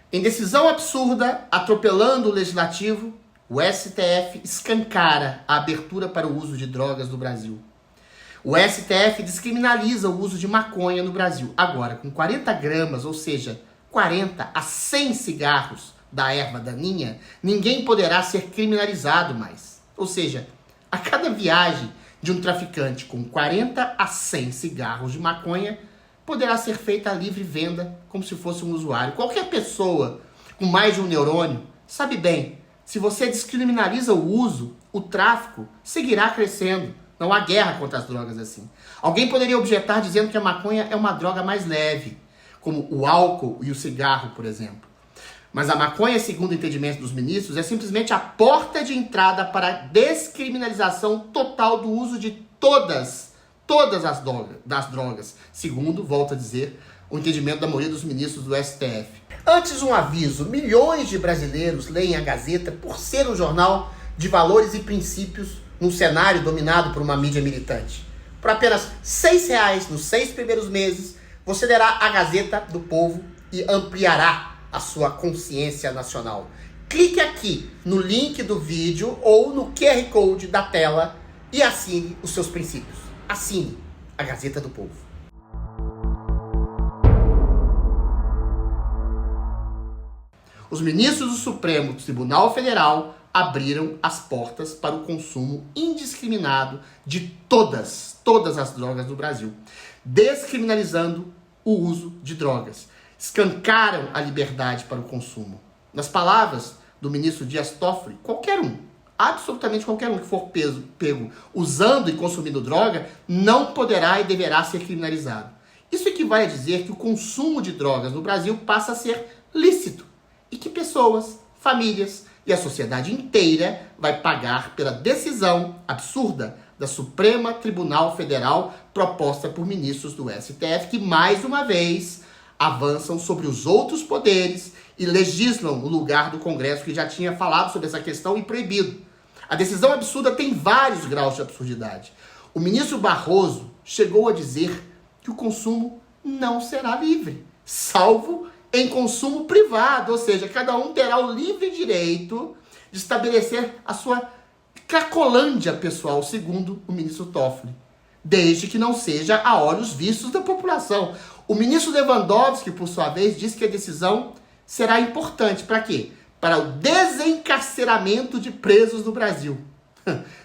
Em decisão absurda, atropelando o legislativo, o STF escancara a abertura para o uso de drogas no Brasil. O STF descriminaliza o uso de maconha no Brasil. Agora, com 40 gramas, ou seja, 40 a 100 cigarros da erva daninha, ninguém poderá ser criminalizado mais. Ou seja, a cada viagem de um traficante com 40 a 100 cigarros de maconha, poderá ser feita a livre venda como se fosse um usuário. Qualquer pessoa com mais de um neurônio sabe bem, se você descriminaliza o uso, o tráfico seguirá crescendo. Não há guerra contra as drogas assim. Alguém poderia objetar dizendo que a maconha é uma droga mais leve, como o álcool e o cigarro, por exemplo. Mas a maconha, segundo o entendimento dos ministros, é simplesmente a porta de entrada para a descriminalização total do uso de todas as drogas, segundo, volto a dizer, o entendimento da maioria dos ministros do STF. Antes, um aviso: milhões de brasileiros leem a Gazeta por ser um jornal de valores e princípios num cenário dominado por uma mídia militante. Por apenas R$ 6,00 nos 6 primeiros meses, você lerá a Gazeta do Povo e ampliará a sua consciência nacional. Clique aqui no link do vídeo ou no QR Code da tela e assine os seus princípios. Assine a Gazeta do Povo. Os ministros do Supremo Tribunal Federal abriram as portas para o consumo indiscriminado de todas as drogas do Brasil, descriminalizando o uso de drogas. Escancaram a liberdade para o consumo. Nas palavras do ministro Dias Toffoli, qualquer um, absolutamente qualquer um que for pego usando e consumindo droga, não poderá e deverá ser criminalizado. Isso equivale a dizer que o consumo de drogas no Brasil passa a ser lícito e que pessoas, famílias e a sociedade inteira vai pagar pela decisão absurda da Suprema Tribunal Federal proposta por ministros do STF que, mais uma vez, avançam sobre os outros poderes e legislam no lugar do Congresso, que já tinha falado sobre essa questão e proibido. A decisão absurda tem vários graus de absurdidade. O ministro Barroso chegou a dizer que o consumo não será livre, salvo em consumo privado, ou seja, cada um terá o livre direito de estabelecer a sua cracolândia pessoal, segundo o ministro Toffoli, desde que não seja a olhos vistos da população. O ministro Lewandowski, por sua vez, disse que a decisão será importante. Para quê? Para o desencarceramento de presos no Brasil.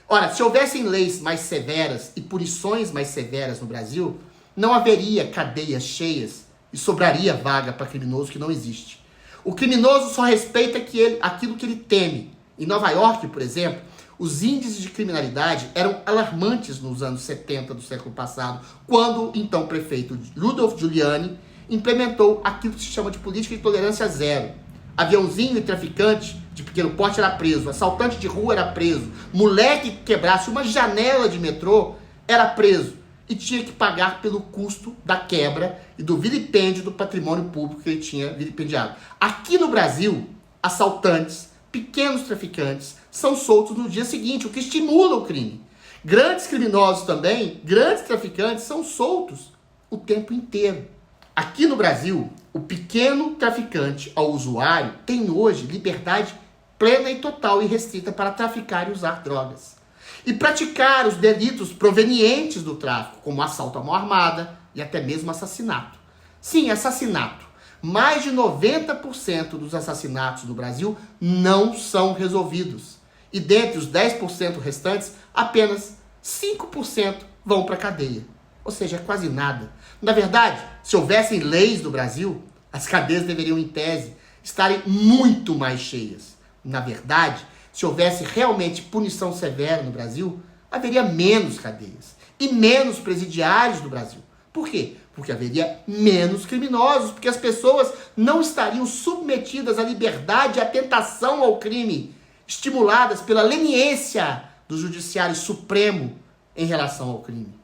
Ora, se houvessem leis mais severas e punições mais severas no Brasil, não haveria cadeias cheias e sobraria vaga para criminoso que não existe. O criminoso só respeita aquilo que ele teme. Em Nova York, por exemplo, os índices de criminalidade eram alarmantes nos anos 70 do século passado, quando o então prefeito Rudolph Giuliani implementou aquilo que se chama de política de tolerância zero. Aviãozinho e traficante de pequeno porte era preso, assaltante de rua era preso, moleque que quebrasse uma janela de metrô era preso e tinha que pagar pelo custo da quebra e do vilipêndio do patrimônio público que ele tinha vilipendiado. Aqui no Brasil, assaltantes, pequenos traficantes são soltos no dia seguinte, o que estimula o crime. Grandes criminosos também, grandes traficantes, são soltos o tempo inteiro. Aqui no Brasil, o pequeno traficante ao usuário tem hoje liberdade plena e total e restrita para traficar e usar drogas. E praticar os delitos provenientes do tráfico, como assalto à mão armada e até mesmo assassinato. Sim, assassinato. Mais de 90% dos assassinatos no Brasil não são resolvidos. E dentre os 10% restantes, apenas 5% vão para a cadeia. Ou seja, quase nada. Na verdade, se houvessem leis no Brasil, as cadeias deveriam, em tese, estarem muito mais cheias. Na verdade, se houvesse realmente punição severa no Brasil, haveria menos cadeias e menos presidiários no Brasil. Por quê? Porque haveria menos criminosos, porque as pessoas não estariam submetidas à liberdade e à tentação ao crime, estimuladas pela leniência do Judiciário Supremo em relação ao crime.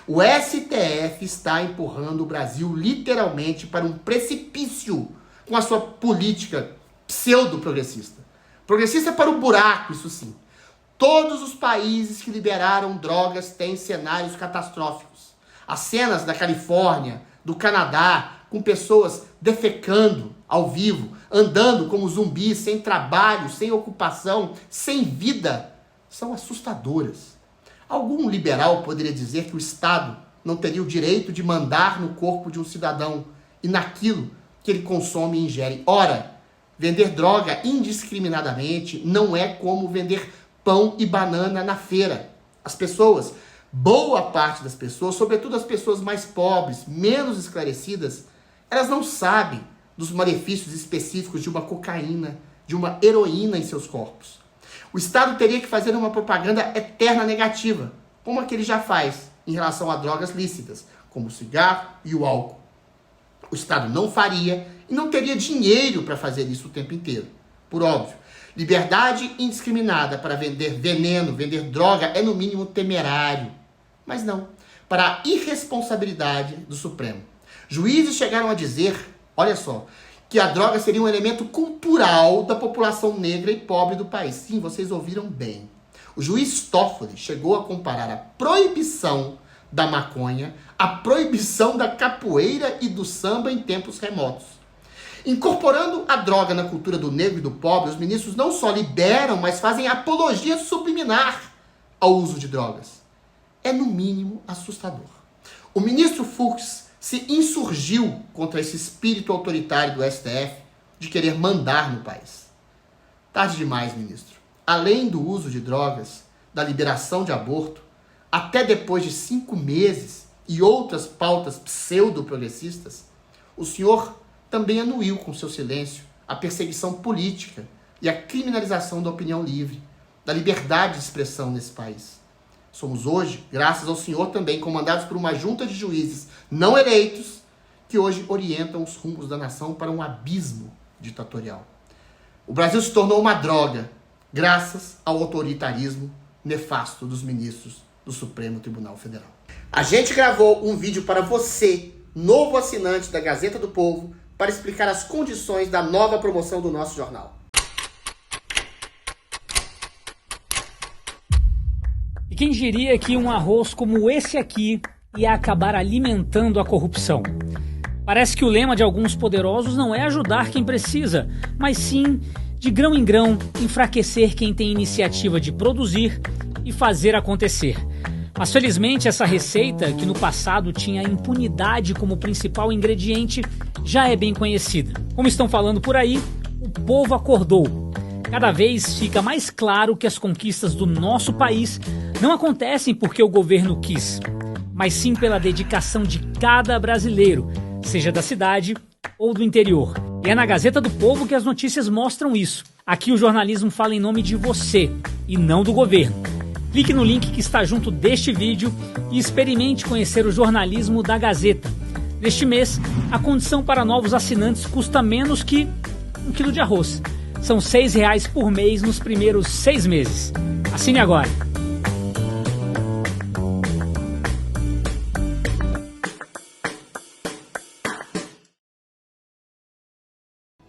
O STF está empurrando o Brasil literalmente para um precipício com a sua política pseudo-progressista. Progressista para o buraco, isso sim. Todos os países que liberaram drogas têm cenários catastróficos. As cenas da Califórnia, do Canadá, com pessoas defecando ao vivo, andando como zumbis, sem trabalho, sem ocupação, sem vida, são assustadoras. Algum liberal poderia dizer que o Estado não teria o direito de mandar no corpo de um cidadão e naquilo que ele consome e ingere. Ora, vender droga indiscriminadamente não é como vender pão e banana na feira. As pessoas, boa parte das pessoas, sobretudo as pessoas mais pobres, menos esclarecidas, elas não sabem dos malefícios específicos de uma cocaína, de uma heroína em seus corpos. O Estado teria que fazer uma propaganda eterna negativa, como a que ele já faz em relação a drogas lícitas, como o cigarro e o álcool. O Estado não faria e não teria dinheiro para fazer isso o tempo inteiro. Por óbvio, liberdade indiscriminada para vender veneno, vender droga é no mínimo temerário. Mas não, para a irresponsabilidade do Supremo. Juízes chegaram a dizer, olha só, que a droga seria um elemento cultural da população negra e pobre do país. Sim, vocês ouviram bem. O juiz Toffoli chegou a comparar a proibição da maconha à proibição da capoeira e do samba em tempos remotos. Incorporando a droga na cultura do negro e do pobre, os ministros não só liberam, mas fazem apologia subliminar ao uso de drogas. É, no mínimo, assustador. O ministro Fux se insurgiu contra esse espírito autoritário do STF de querer mandar no país. Tarde demais, ministro. Além do uso de drogas, da liberação de aborto, até depois de 5 meses e outras pautas pseudo-progressistas, o senhor também anuiu com seu silêncio a perseguição política e a criminalização da opinião livre, da liberdade de expressão nesse país. Somos hoje, graças ao senhor também, comandados por uma junta de juízes não eleitos, que hoje orientam os rumos da nação para um abismo ditatorial. O Brasil se tornou uma droga, graças ao autoritarismo nefasto dos ministros do Supremo Tribunal Federal. A gente gravou um vídeo para você, novo assinante da Gazeta do Povo, para explicar as condições da nova promoção do nosso jornal. E quem diria que um arroz como esse aqui ia acabar alimentando a corrupção? Parece que o lema de alguns poderosos não é ajudar quem precisa, mas sim, de grão em grão, enfraquecer quem tem iniciativa de produzir e fazer acontecer. Mas felizmente essa receita, que no passado tinha a impunidade como principal ingrediente, já é bem conhecida. Como estão falando por aí, o povo acordou. Cada vez fica mais claro que as conquistas do nosso país não acontecem porque o governo quis, mas sim pela dedicação de cada brasileiro, seja da cidade ou do interior. E é na Gazeta do Povo que as notícias mostram isso. Aqui o jornalismo fala em nome de você e não do governo. Clique no link que está junto deste vídeo e experimente conhecer o jornalismo da Gazeta. Neste mês, a condição para novos assinantes custa menos que 1 quilo de arroz. São R$ 6 por mês nos primeiros 6 meses. Assine agora!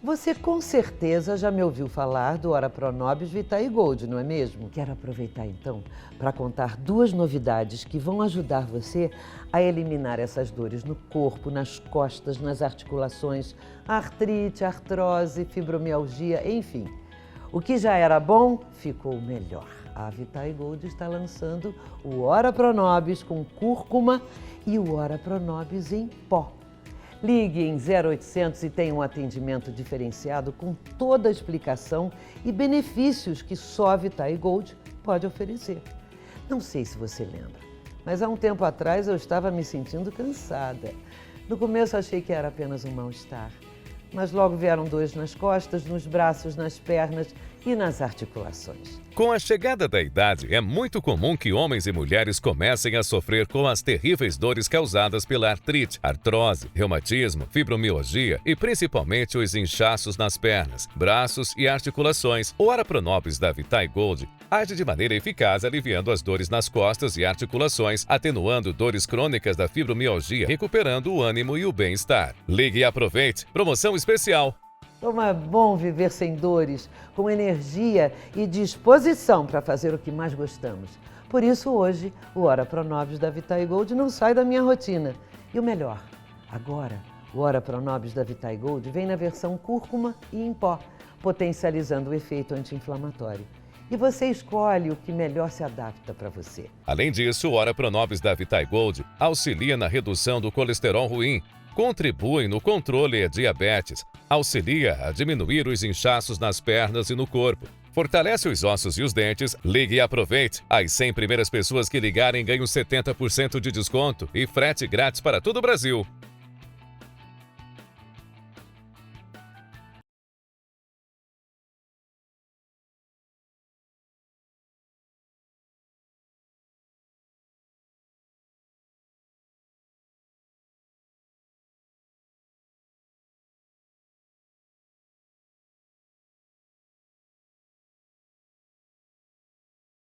Você com certeza já me ouviu falar do Ora Pronobis Vitae Gold, não é mesmo? Quero aproveitar então para contar 2 novidades que vão ajudar você a eliminar essas dores no corpo, nas costas, nas articulações, artrite, artrose, fibromialgia, enfim. O que já era bom ficou melhor. A Vitae Gold está lançando o Ora Pronobis com cúrcuma e o Ora Pronobis em pó. Ligue em 0800 e tenha um atendimento diferenciado com toda a explicação e benefícios que só a Vitae Gold pode oferecer. Não sei se você lembra, mas há um tempo atrás eu estava me sentindo cansada. No começo achei que era apenas um mal-estar, mas logo vieram dores nas costas, nos braços, nas pernas e nas articulações. Com a chegada da idade, é muito comum que homens e mulheres comecem a sofrer com as terríveis dores causadas pela artrite, artrose, reumatismo, fibromialgia e principalmente os inchaços nas pernas, braços e articulações. O Ora Pronobis da Vitae Gold age de maneira eficaz aliviando as dores nas costas e articulações, atenuando dores crônicas da fibromialgia, recuperando o ânimo e o bem-estar. Ligue e aproveite! Promoção especial! Como é bom viver sem dores, com energia e disposição para fazer o que mais gostamos. Por isso, hoje, o Ora Pronobis da Vitae Gold não sai da minha rotina. E o melhor, agora, O Ora Pronobis da Vitae Gold vem na versão cúrcuma e em pó, potencializando o efeito anti-inflamatório. E você escolhe o que melhor se adapta para você. Além disso, o Ora Pronobis da Vitae Gold auxilia na redução do colesterol ruim, contribui no controle de diabetes, auxilia a diminuir os inchaços nas pernas e no corpo, fortalece os ossos e os dentes. Ligue e aproveite. As 100 primeiras pessoas que ligarem ganham 70% de desconto e frete grátis para todo o Brasil.